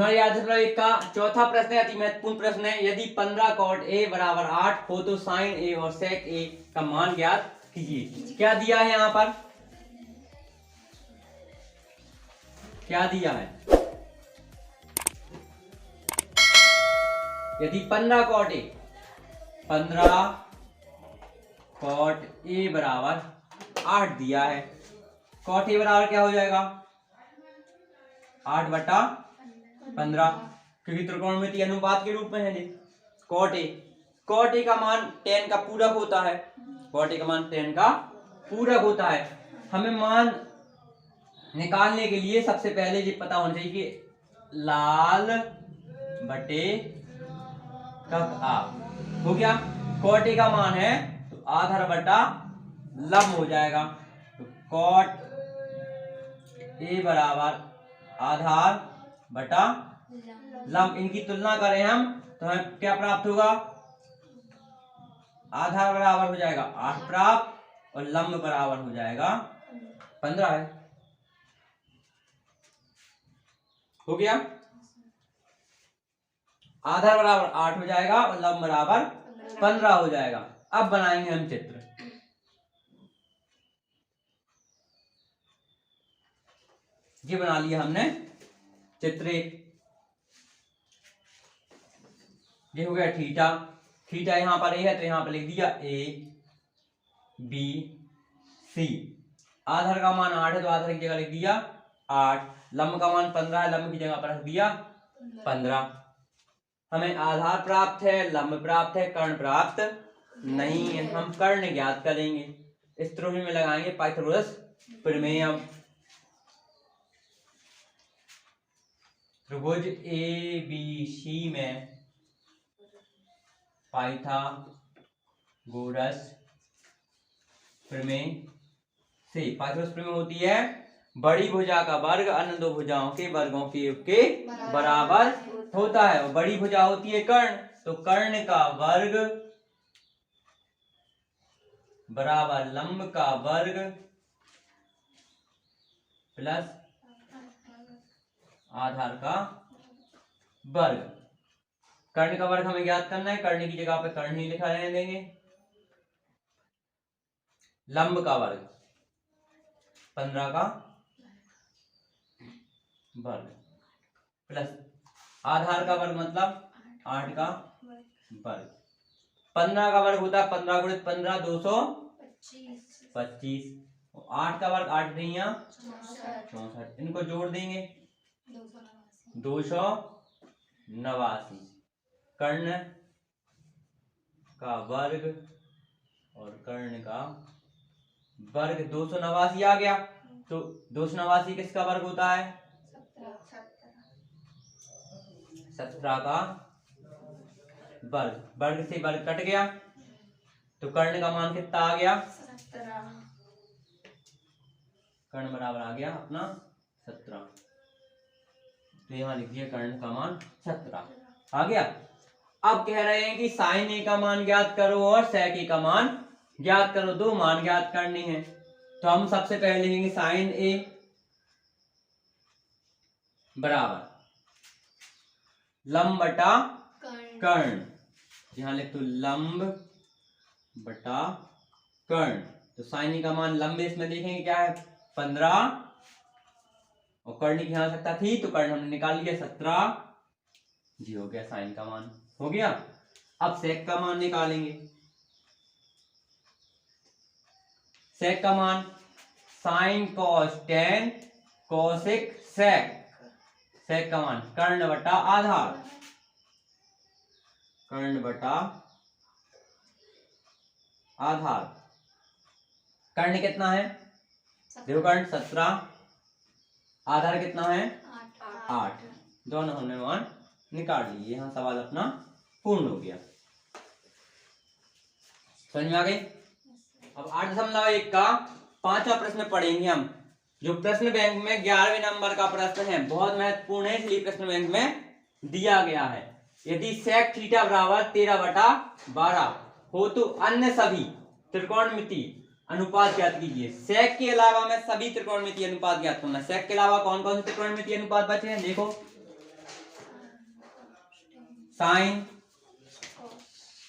हमारे याद रखना एक का चौथा प्रश्न है, अति महत्वपूर्ण प्रश्न है। यदि 15 cot a बराबर 8 हो तो sin a और sec a का मान ज्ञात कीजिए। क्या दिया है यहाँ पर, क्या दिया है? यदि 15 cot a बराबर 8 दिया है, cot a बराबर क्या हो जाएगा 8/15, क्योंकि त्रिकोणमितीय अनुपात के रूप में है। cot a का मान tan का पूरक होता है, cot a का मान tan का पूरक होता है। हमें मान निकालने के लिए सबसे पहले ये पता होना चाहिए कि लाल बटे कक आप हो गया। cot a का मान है तो आधार बटा लंब हो जाएगा, तो cot a बराबर आधार बटा लंब। इनकी तुलना करें हम तो हमें क्या प्राप्त होगा, आधार बराबर हो जाएगा 8 प्राप्त और लंब बराबर हो जाएगा 15 है। हो गया, आधार बराबर 8 हो जाएगा और लंब बराबर 15 हो जाएगा। अब बनाएंगे हम चित्र। ये बना लिया हमने चित्र एक। ये हो गया थीटा, थीटा यहाँ पर ए है तो यहाँ पर लिख दिया ए बी सी। आधार का मान 8 है तो आधार की जगह लिख दिया 8, लंब का मान 15 है, लंब की जगह पर रख दिया 15। हमें आधार प्राप्त है, लंब प्राप्त है, कर्ण प्राप्त नहीं है। हम कर्ण ज्ञात करेंगे, इस त्रिभुज में लगाएंगे पाइथागोरस प्रमेय। त्रिभुज ए बी सी में पाइथागोरस प्रमेय से, पाइथागोरस प्रमेय होती है बड़ी भुजा का वर्ग अन्य दो भुजाओं के वर्गों के योग के बराबर होता है। बड़ी भुजा होती है कर्ण, तो कर्ण का वर्ग बराबर लंब का वर्ग प्लस आधार का वर्ग। कर्ण का वर्ग हमें ज्ञात करना है, कर्ण की जगह पे कर्ण ही लिखा रहने देंगे। लंब का वर्ग 15 का वर्ग प्लस आधार का वर्ग मतलब 8 का वर्ग। 15 का वर्ग होता है 15 गुणित 15 225, 8 का वर्ग 8 नहीं 64, इनको जोड़ देंगे 289। कर्ण का वर्ग और कर्ण का वर्ग 289 आ गया, तो 289 किसका वर्ग होता है 17 का वर्ग। वर्ग से वर्ग कट गया तो कर्ण का मान कितना आ गया 17, कर्ण बराबर आ गया अपना 17, तो यहाँ लिख दिया कर्ण का मान 17 आ गया। अब कह रहे हैं कि साइन ए का मान ज्ञात करो और सेक ए का मान ज्ञात करो, दो मान ज्ञात करने हैं। तो हम सबसे पहले लिखेंगे साइन ए बराबर लंब बटा कर्ण, यहां लिख दो लंब बटा कर्ण। तो साइन ए का मान लंब इसमें देखेंगे क्या है 15 और कर्ण की आवश्यकता थी तो कर्ण हमने निकाल लिया 17 जी, हो गया साइन का मान हो गया। अब सेक का मान निकालेंगे। सेक का मान sine cos tan cosec sec, sec का मान कर्ण बटा आधार, कर्ण बटा आधार। कर्ण कितना है देखो, कर्ण 17, आधार कितना है 8, दोनों हमने मान निकाल लिए। यहाँ सवाल अपना पूर्ण हो गया, समझ में आ गई। अब 8.1 का 5वां प्रश्न पढ़ेंगे हम, जो प्रश्न बैंक में 11वें नंबर का प्रश्न है, बहुत महत्वपूर्ण है इसलिए प्रश्न बैंक में दिया गया है। यदि सेक थीटा बराबर 13/12 हो तो अन्य सभी त्रिकोणमितीय अनुपात ज्ञात कीजिए। सेक के अलावा में सभी त्रिकोणमितीय अनुपात ज्ञात करना है। सेक के अलावा कौन कौन से त्रिकोणमितीय अनुपात बचे हैं देखो, साइन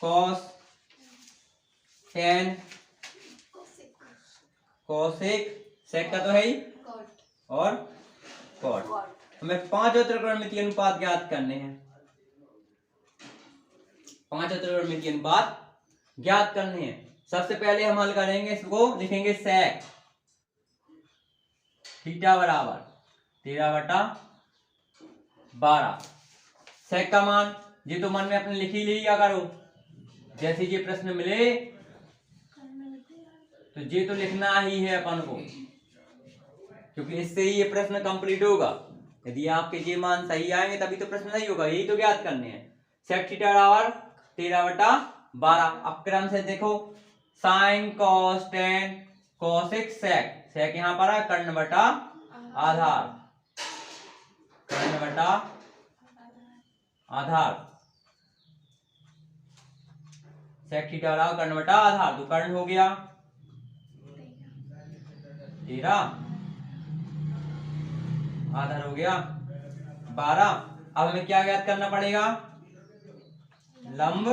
कॉस टेन कोसेक, सेक का तो है ही, और कॉट। हमें पांचों त्रिकोणमितीय अनुपात ज्ञात करने हैं, पांचों त्रिकोणमितीय अनुपात ज्ञात करने हैं। सबसे पहले हम हल करेंगे, इसको लिखेंगे सेक थीटा बराबर 13/12। सेक का मान ये तो मन में अपने लिख ही लिया करो, जैसे ये प्रश्न मिले तो ये तो लिखना ही है अपन को, क्योंकि इससे ही ये प्रश्न कंप्लीट होगा। यदि आपके ये मान सही आएंगे तभी तो प्रश्न सही होगा, यही तो ज्ञात करने हैं। सेक थीटा बराबर 13/12। अब क्रम से देखो, sine cos tan cosec sec, sec यहाँ पर है कर्ण बटा आधार, कर्ण बटा आधार, सेक थीटा बराबर कर्ण बटा आधार, तो कर्ण हो गया 13, आधार हो गया 12। अब हमें क्या ज्ञात करना पड़ेगा, लंब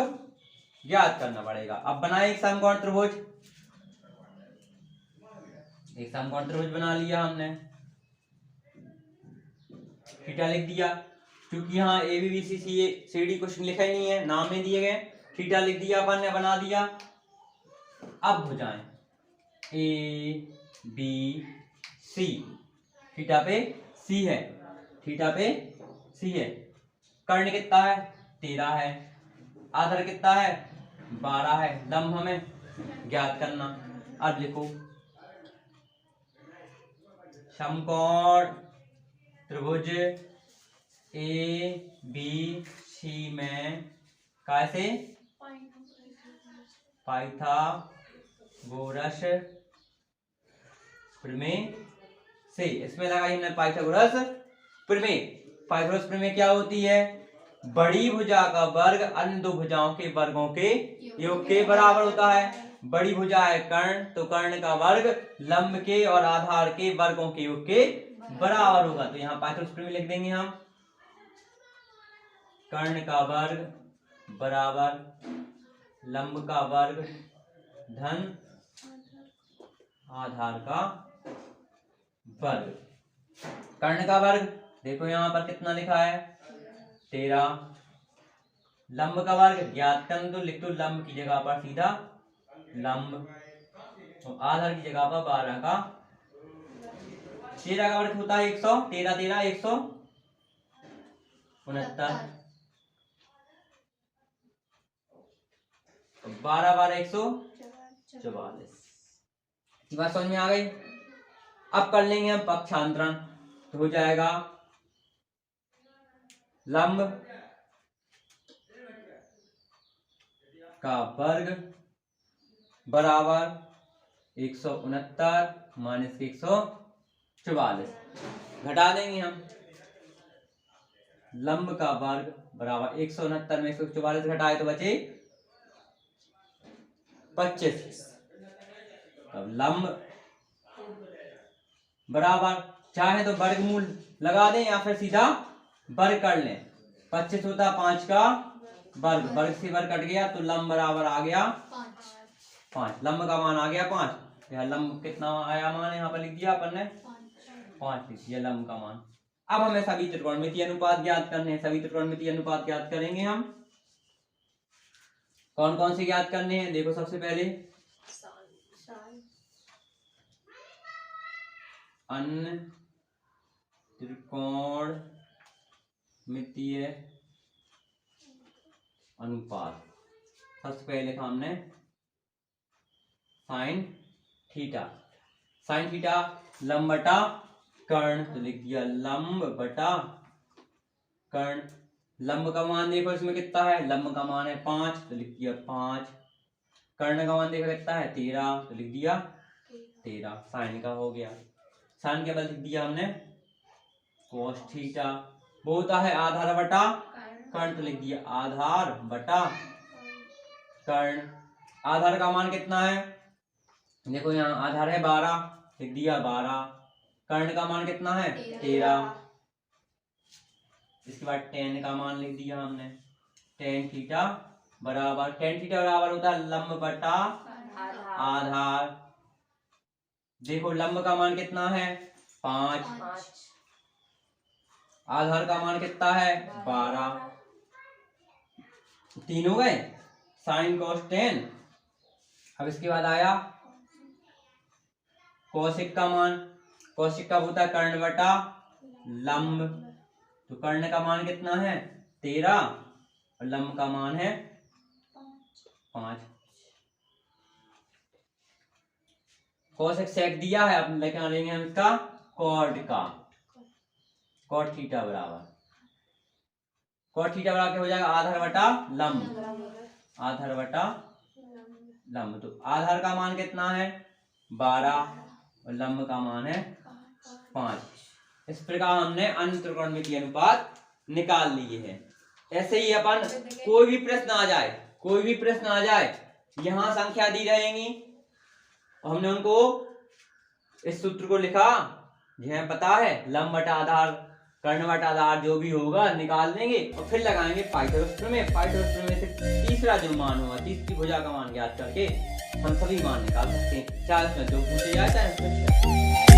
ज्ञात करना पड़ेगा। अब बनाए एक समकोण त्रिभुज, एक समकोण त्रिभुज बना लिया हमने, थीटा लिख दिया, क्योंकि यहाँ A B B C C D कुछ लिखा ही नहीं है, नाम में दिए गए, थीटा लिख दिया अपन ने, बना दिया। अब भुजाएं ए बी सी, थीटा पे सी है, थीटा पे सी है, कर्ण कितना है 13 है, आधार कितना है 12 है, लंब हमें ज्ञात करना। अब लिखो समकोण त्रिभुज ए बी सी में कैसे पाइथागोरस प्रमेय से, इसमें लगाई हमने पाइथागोरस प्रमेय। पाइथागोरस प्रमेय क्या होती है, बड़ी भुजा का वर्ग अन्य दो भुजाओं के वर्गों के योग के बराबर होता है। बड़ी भुजा है कर्ण, तो कर्ण का वर्ग लंब के और आधार के वर्गों के योग के बराबर होगा, तो यहाँ पाइथागोरस प्रमेय लिख देंगे हम, कर्ण का वर्ग बराबर लंब का वर्ग धन आधार का वर्ग। कर्ण का वर्ग देखो यहाँ पर कितना लिखा है 13, लंब का वर्ग ज्ञात करना, तो लिख दो लंब की जगह पर सीधा लंब, तो आधार की जगह पर 12 का, 13 का वर्ग होता है 100, 13 13 169, 12 12 144। बात समझ में आ गई। अब कर लेंगे हम पक्षांतरण, तो हो जाएगा लंब का वर्ग बराबर 169 माइनस 144, घटा देंगे हम, लंब का वर्ग बराबर 169 में 144 घटाए तो बचे 25। अब लंब बराबर, चाहे तो वर्गमूल लगा दें या फिर सीधा वर्ग कर लें, 25 होता 5 का वर्ग, वर्ग से वर्ग कट गया तो लंब बराबर आ गया 5, लंब का मान आ गया 5। यह लंब कितना आया मान यहाँ पर लिख दिया अपन ने 5 लिख दिया लंब का मान। अब हमें सभी त्रिकोणमितीय अनुपात ज्ञात करने हैं, सभी त्रिकोणमितीय अनुपात ज्ञात करेंगे हम। कौन कौन से ज्ञात करने हैं, देखो सबसे पहले अन्य त्रिकोणमितीय अनुपात। सबसे पहले लिखा हमने साइन थीटा, साइन थीटा लंब बटा कर्ण, तो लिख दिया लंब बटा कर्ण। लंब का मान देखो इसमें कितना है, लंब का मान है 5, तो लिख दिया 5। कर्ण का मान देखो कितना है 13, तो लिख दिया 13। साइन का हो गया, साइन के बाद लिख दिया हमने कोस थीटा, वो होता है आधार बटा कर्ण, तो लिख दिया आधार बटा कर्ण। आधार का मान कितना है, देखो यहाँ आधार है 12, लिख दिया 12। कर्ण का मान कितना है 13, इसके बाद tan का मान लिख दिया हमने टेन थीटा बराबर, टेन थीटा बराबर होता है लंब बटा आधार। देखो लंब का मान कितना है 5, आधार का मान कितना है 12, 3 हो गए साइन कॉस टेन। अब इसके बाद आया कौशिक का मान, कौशिक का होता है कर्ण बटा लंब, तो कर्ण का मान कितना है 13 और लंब का मान है 5। कौशिक सेक दिया है, अब लेके लेंगे हम इसका कॉट का, कॉट थीटा बराबर, कॉट थीटा बराबर क्या हो जाएगा आधार बटा लंब, आधार बटा लंब। तो आधार का मान कितना है 12 और लंब का मान है 5। इस प्रकार हमने अन्य त्रिकोणमितीय अनुपात निकाल लिए हैं। ऐसे ही अपन कोई भी प्रश्न आ जाए, कोई भी प्रश्न आ जाए, यहाँ संख्या दी रहेंगी, हमने उनको इस सूत्र को लिखा, यह पता है लंब बटा आधार कर्ण बटा आधार जो भी होगा निकाल देंगे और फिर लगाएंगे पाइथागोरस प्रमेय। पाइथागोरस प्रमेय से तीसरा जो मान होगा, तीसरी भुजा का मान ज्ञात करके हम सभी मान निकाल सकते हैं, चाहे उसमें 2 पूछे जाए चाहे उसमें 6।